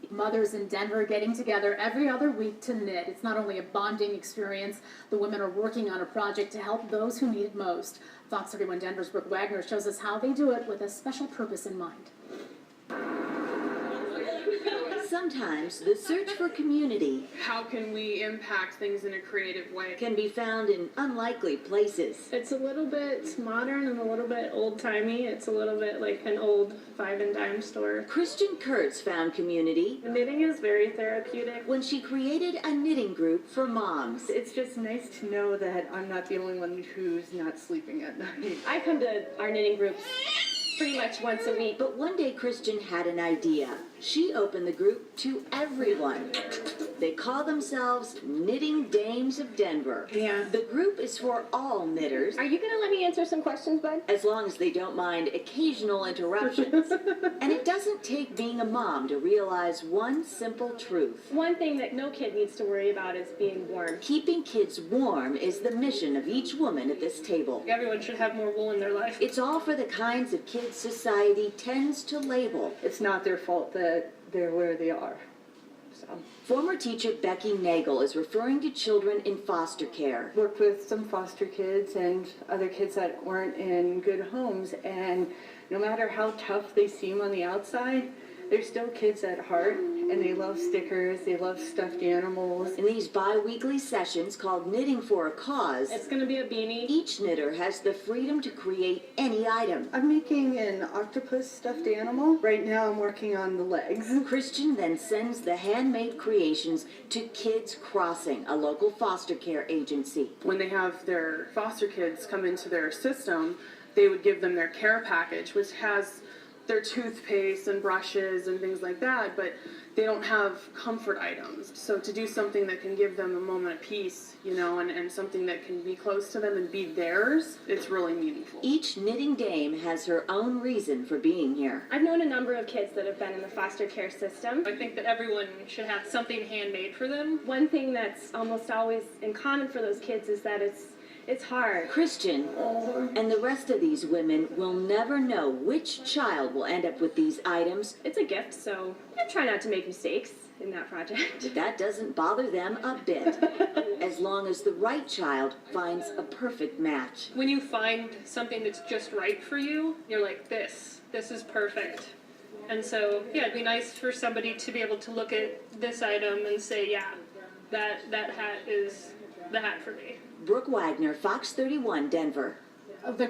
Mothers in Denver getting together every other week to knit. It's not only a bonding experience, the women are working on a project to help those who need it most. Fox 31 Denver's Brooke Wagner shows us how they do it with a special purpose in mind. Sometimes the search for community, how can we impact things in a creative way, can be found in unlikely places. It's a little bit modern and a little bit old-timey. It's a little bit like an old 5-and-dime store. Sinclair-Kurz found community. Knitting is very therapeutic. When she created a knitting group for moms. It's just nice to know that I'm not the only one who's not sleeping at night. I come to our knitting groups pretty much once a week. But one day Christian had an idea. She opened the group to everyone. They call themselves Knitting Dames of Denver. Yeah. The group is for all knitters. Are you going to let me answer some questions, bud? As long as they don't mind occasional interruptions. And it doesn't take being a mom to realize one simple truth. One thing that no kid needs to worry about is being warm. Keeping kids warm is the mission of each woman at this table. Everyone should have more wool in their life. It's all for the kinds of kids society tends to label. It's not their fault that they're where they are. So. Former teacher Becky Nagel is referring to children in foster care. Worked with some foster kids and other kids that weren't in good homes, and no matter how tough they seem on the outside, they're still kids at heart, and they love stickers, they love stuffed animals. In these bi-weekly sessions called Knitting for a Cause, It's going to be a beanie. each knitter has the freedom to create any item. I'm making an octopus stuffed animal. Right now I'm working on the legs. Christian then sends the handmade creations to Kids Crossing, a local foster care agency. when they have their foster kids come into their system, they would give them their care package, which has their toothpaste and brushes and things like that, but they don't have comfort items. So to do something that can give them a moment of peace, you know, and something that can be close to them and be theirs, it's really meaningful. Each knitting dame has her own reason for being here. I've known a number of kids that have been in the foster care system. I think that everyone should have something handmade for them. One thing that's almost always in common for those kids is that it's hard. Christian and the rest of these women will never know which child will end up with these items, It's a gift, so I try not to make mistakes in that project. but that doesn't bother them a bit, as long as the right child finds a perfect match. When you find something that's just right for you, you're like, this is perfect. And so, yeah, it'd be nice for somebody to be able to look at this item and say, yeah, that hat is the hat for me. Brooke Wagner, Fox 31, Denver.